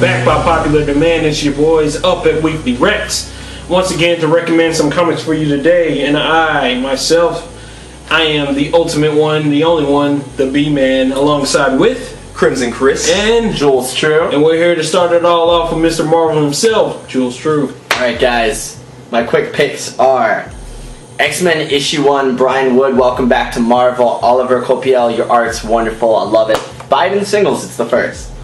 back by popular demand. It's your boys up at Weekly Rex. Once again, to recommend some comics for you today. And I am the ultimate one, the only one, the B-Man, alongside with Crimson Chris and Jules True. And we're here to start it all off with Mr. Marvel himself, Jules True. Alright guys, my quick picks are X-Men Issue 1, Brian Wood, welcome back to Marvel. Oliver Copiel, your art's wonderful, I love it. Buy it in singles, it's the first.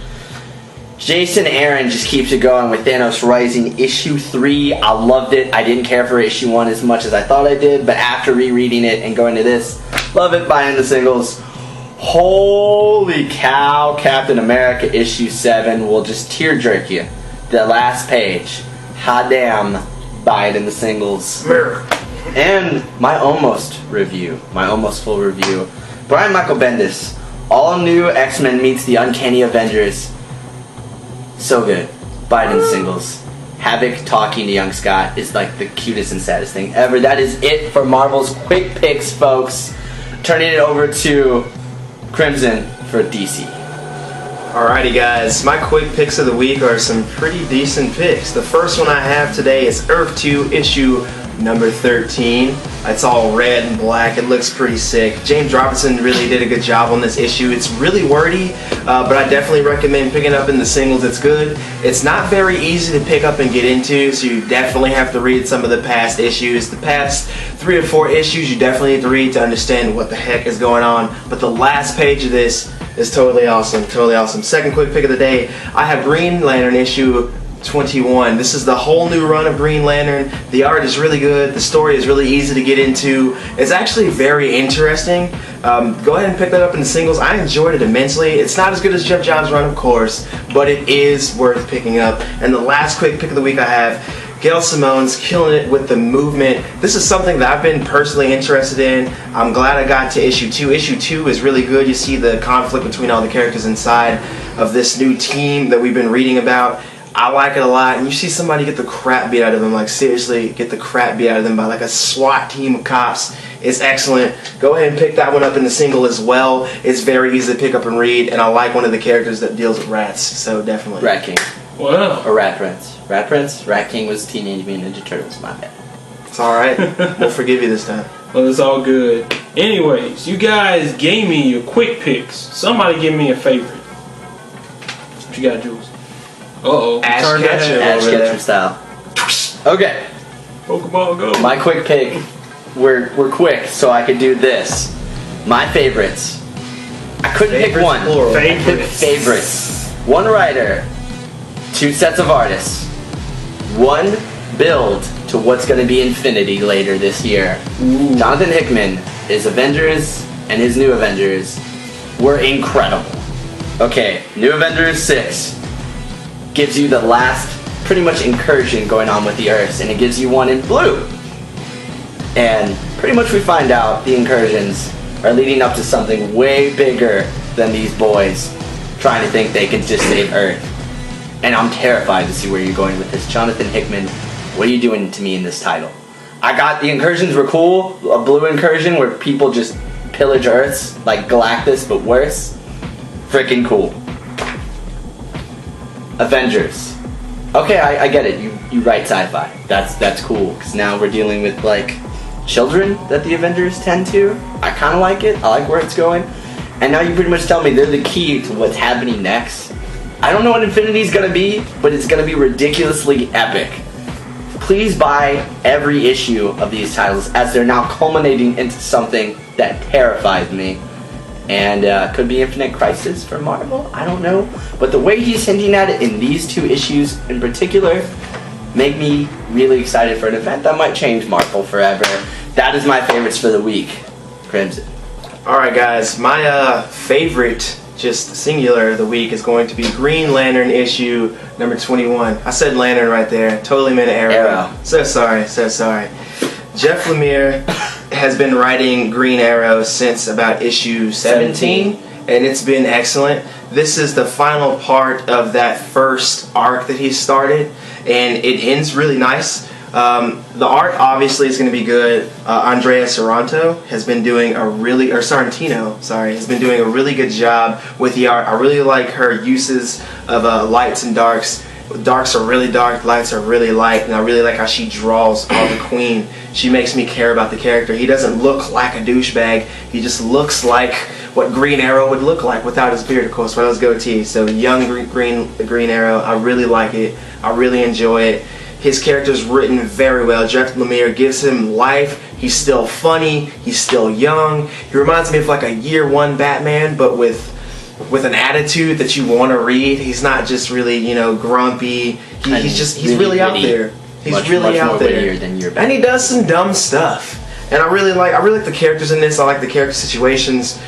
Jason Aaron just keeps it going with Thanos Rising Issue 3. I loved it. I didn't care for Issue 1 as much as I thought I did, but after rereading it and going to this, love it, buy in the singles. Holy cow, Captain America Issue 7 will just tear jerk you. The last page. Hot damn, buy it in the singles. And my almost full review. Brian Michael Bendis, all new X-Men meets the Uncanny Avengers. So good. Buy it in the singles. Havoc talking to young Scott is like the cutest and saddest thing ever. That is it for Marvel's quick picks, folks. Turning it over to Crimson for DC. Alrighty guys, my quick picks of the week are some pretty decent picks. The first one I have today is Earth 2 issue number 13. It's all red and black. It looks pretty sick. James Robinson really did a good job on this issue. It's really wordy, but I definitely recommend picking up in the singles. It's good. It's not very easy to pick up and get into, so you definitely have to read some of the past issues. The past 3 or 4 issues you definitely need to read to understand what the heck is going on, but the last page of this is totally awesome, totally awesome. Second quick pick of the day, I have Green Lantern issue 21. This is the whole new run of Green Lantern. The art is really good. The story is really easy to get into. It's actually very interesting. Go ahead and pick that up in the singles. I enjoyed it immensely. It's not as good as Jeff Johns' run, of course, but it is worth picking up. And the last quick pick of the week I have, Gail Simone's killing it with the movement. This is something that I've been personally interested in. I'm glad I got to issue 2. Issue 2 is really good. You see the conflict between all the characters inside of this new team that we've been reading about. I like it a lot, and you see somebody get the crap beat out of them, like seriously get the crap beat out of them by like a SWAT team of cops. It's excellent. Go ahead and pick that one up in the single as well. It's very easy to pick up and read, and I like one of the characters that deals with rats, so definitely. Rat King. Wow. Or Rat Prince. Rat Prince? Rat King was Teenage Mutant Ninja Turtles, my bad. It's alright. We'll forgive you this time. Well, it's all good. Anyways, you guys gave me your quick picks. Somebody give me a favorite. What you got, Jules? Uh-oh. Ash Turn that Ketchum. head. Ash Ketchum style. Okay. Pokemon Go. My quick pick, we're quick, so I could do this. My favorites. I couldn't pick one. Plural. Favorites. One writer, 2 sets of artists, 1 build to what's going to be Infinity later this year. Ooh. Jonathan Hickman, his Avengers and his New Avengers were incredible. Okay, New Avengers 6 gives you the last pretty much incursion going on with the Earths, and it gives you one in blue. And pretty much we find out the incursions are leading up to something way bigger than these boys trying to think they can just save Earth. And I'm terrified to see where you're going with this. Jonathan Hickman, what are you doing to me in this title? I got the incursions were cool, a blue incursion where people just pillage Earths, like Galactus, but worse. Freaking cool. Avengers. Okay, I get it. You write sci-fi. That's cool, because now we're dealing with like children that the Avengers tend to. I kind of like it. I like where it's going. And now you pretty much tell me they're the key to what's happening next. I don't know what Infinity's gonna be, but it's gonna be ridiculously epic. Please buy every issue of these titles, as they're now culminating into something that terrifies me. And could be Infinite Crisis for Marvel, I don't know. But the way he's hinting at it in these 2 issues in particular make me really excited for an event that might change Marvel forever. That is my favorites for the week. Crimson. Alright guys, my favorite, just singular, of the week is going to be Green Lantern issue number 21. I said Lantern right there, totally meant Arrow. So sorry. Jeff Lemire has been writing Green Arrow since about issue 17, and it's been excellent. This is the final part of that first arc that he started, and it ends really nice. The art obviously is going to be good. Andrea Sorrento has been doing Sorrentino, has been doing a really good job with the art. I really like her uses of lights and darks. Darks are really dark, lights are really light, and I really like how she draws Oliver Queen. She makes me care about the character. He doesn't look like a douchebag. He just looks like what Green Arrow would look like without his beard, of course, without his goatee. So young Green Arrow, I really like it. I really enjoy it. His character's written very well. Jeff Lemire gives him life. He's still funny. He's still young. He reminds me of like a year one Batman, but with an attitude that you want to read. He's not just really, grumpy. He's really out there. He's really out there. And he does some dumb stuff. And I really like the characters in this. I like the character situations.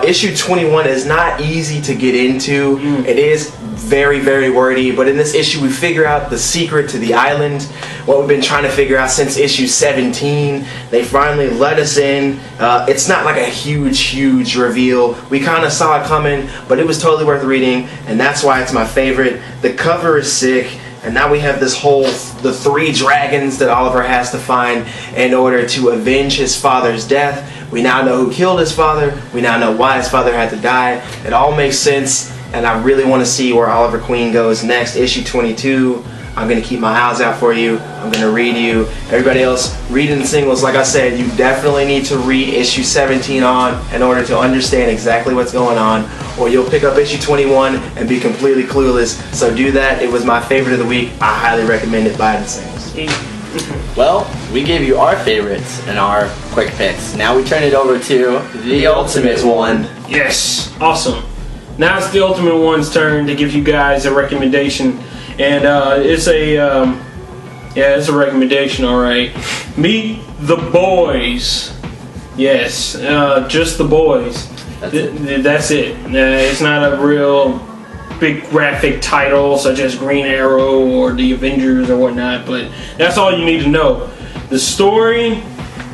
Issue 21 is not easy to get into. It is very, very wordy. But in this issue, we figure out the secret to the island. What we've been trying to figure out since issue 17. They finally let us in. It's not like a huge reveal. We kind of saw it coming, but it was totally worth reading. And that's why it's my favorite. The cover is sick. And now we have the 3 dragons that Oliver has to find in order to avenge his father's death. We now know who killed his father. We now know why his father had to die. It all makes sense, and I really want to see where Oliver Queen goes next. Issue 22, I'm going to keep my eyes out for you. I'm going to read you. Everybody else, reading singles, like I said, you definitely need to read issue 17 on in order to understand exactly what's going on, or you'll pick up issue 21 and be completely clueless. So do that. It was my favorite of the week. I highly recommend it. Buy it in singles. Well, we gave you our favorites and our quick picks. Now we turn it over to the Ultimate One. Yes, awesome. Now it's the Ultimate One's turn to give you guys a recommendation. And it's a recommendation, all right. Meet the Boys. Yes, just the Boys. That's it. It's not a real big graphic title such as Green Arrow or the Avengers or whatnot, but that's all you need to know. The story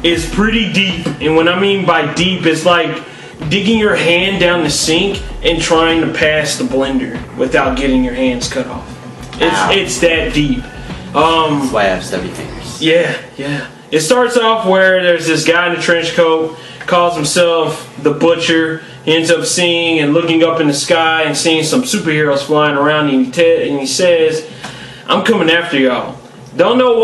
is pretty deep, and what I mean by deep is like digging your hand down the sink and trying to pass the blender without getting your hands cut off. It's that deep. That's why I have stubby fingers. Yeah. It starts off where there's this guy in a trench coat, calls himself the Butcher. He ends up seeing and looking up in the sky and seeing some superheroes flying around, and he says, "I'm coming after y'all." Don't know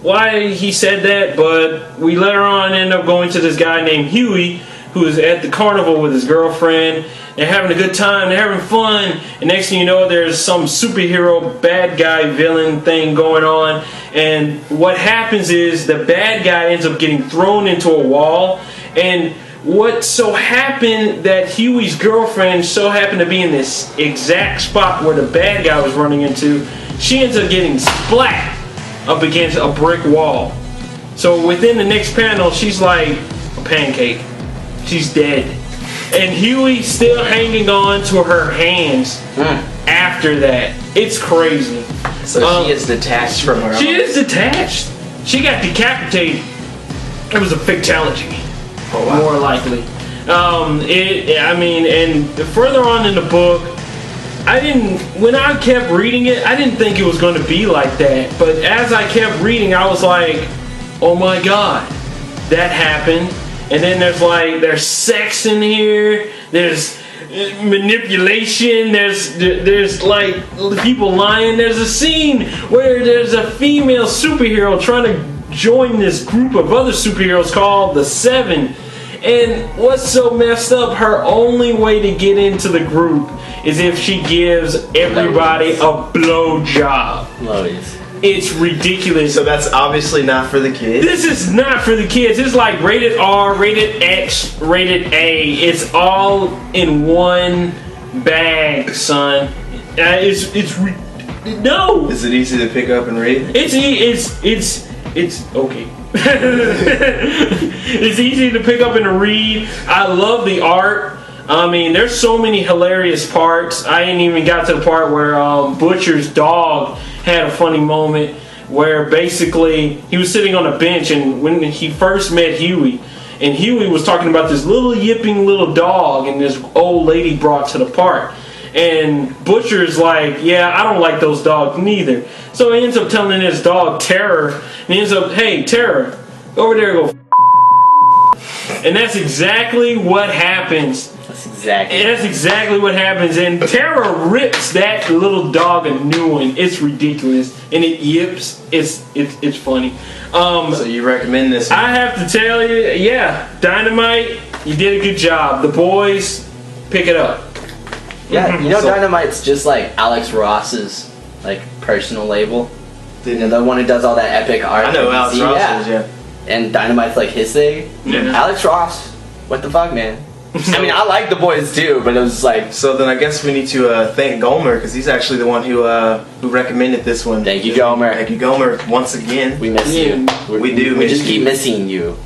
why he said that, but we later on end up going to this guy named Huey, who is at the carnival with his girlfriend. They're having a good time, they're having fun, and next thing you know, there's some superhero bad guy villain thing going on, and what happens is the bad guy ends up getting thrown into a wall, and what so happened that Huey's girlfriend so happened to be in this exact spot where the bad guy was running into. She ends up getting splat up against a brick wall. So within the next panel, she's like a pancake. She's dead. And Huey's still hanging on to her hands after that. It's crazy. So she is detached from her. She is detached. She got decapitated. It was a fatality. Oh, wow. More likely. And further on in the book, when I kept reading it, I didn't think it was going to be like that. But as I kept reading, I was like, oh my God, that happened. And then there's sex in here, there's manipulation, there's like people lying. There's a scene where there's a female superhero trying to join this group of other superheroes called the Seven. And what's so messed up, her only way to get into the group is if she gives everybody a blowjob. Lois. It's ridiculous. So that's obviously not for the kids. This is not for the kids. It's like rated R, rated X, rated A. It's all in one bag, son. No. Is it easy to pick up and read? It's okay. It's easy to pick up and read. I love the art. I mean, there's so many hilarious parts. I ain't even got to the part where Butcher's dog had a funny moment where basically he was sitting on a bench, and when he first met Huey, and Huey was talking about this little yipping little dog and this old lady brought to the park. And Butcher's like, yeah, I don't like those dogs neither. So he ends up telling his dog Terror, and he ends up, hey, Terror, go over there and go. And that's exactly what happens. That's exactly what happens. And Terror rips that little dog a new one. It's ridiculous, and it yips. It's funny. So you recommend this one? I have to tell you, yeah, Dynamite, you did a good job. The boys, pick it up. Yeah, you know, Dynamite's just like Alex Ross's like personal label. You know, the one who does all that epic art. I know Alex Ross is, yeah. And Dynamite's like his thing. Yeah. Alex Ross, what the fuck, man? I mean, I like the boys too, but it was like. So then I guess we need to thank Gomer, because he's actually the one who recommended this one. Thank you, Gomer. Thank you, Gomer, once again. We miss you. We do. We just keep missing you.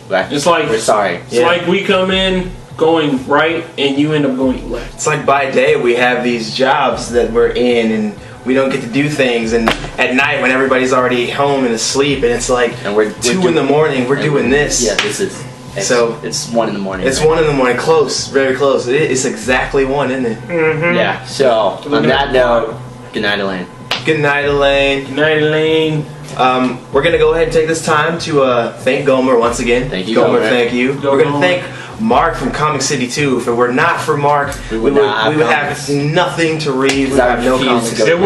It's like we're sorry. It's like we come in going right, and you end up going left. It's like by day we have these jobs that we're in, and we don't get to do things, and at night when everybody's already home and asleep, and it's like and we're 2 in the morning, we're doing this. Yeah, this is. So it's 1 in the morning. It's 1 in the morning, close, very close. It's exactly 1, isn't it? Mm-hmm. Yeah. So on that note, good night, Elaine. Good night, Elaine. Good night, Elaine. We're gonna go ahead and take this time to thank Gomer once again. Thank you, Gomer. Gomer. Thank you. We're gonna thank Mark from Comic City 2. If it were not for Mark, we would have nothing to read. We would have no comics. There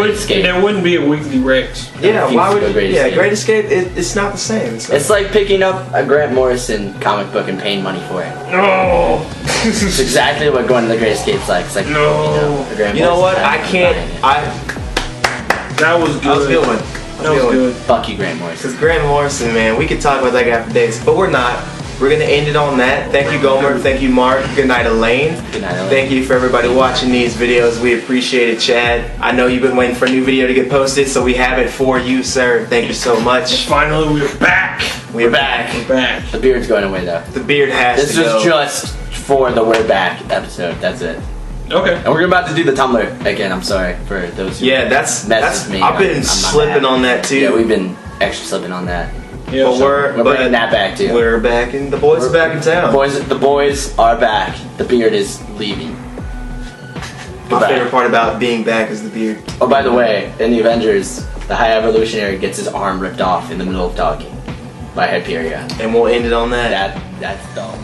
wouldn't be a Weekly Rex. Yeah, why would? Great Yeah, Escape. Great Escape. It's not the same. It's like picking up a Grant Morrison comic book and paying money for it. No. It's exactly what going to the Great Escape's like. It's like No. a Grant You know what? Morrison I comic, can't. buying it. That was good. That was a good one. That was good. Fuck you, Grant Morrison. Because Grant Morrison, man, we could talk about that guy for days, but we're not. We're gonna end it on that. Thank you, Gomer. Thank you, Mark. Good night, Elaine. Good night, Elaine. Thank you for everybody watching these videos. We appreciate it, Chad. I know you've been waiting for a new video to get posted, so we have it for you, sir. Thank you so much. Finally, we're back. We're back. We're back. The beard's going away though. The beard has This to go. was just for the We're Back episode. That's it. Okay. And we're about to do the Tumblr again. I'm sorry for those who that's messaged me. I've been I'm not slipping mad. on that too. Yeah, we've been extra slipping on that. Yeah, But We're bringing that back too. We're back, and the boys are back in town. The boys are back. The beard is leaving. My Goodbye. favorite part about being back is the beard. Oh, by the way, in the Avengers, the High Evolutionary gets his arm ripped off in the middle of talking by Hyperion. And we'll end it on that. That's dope.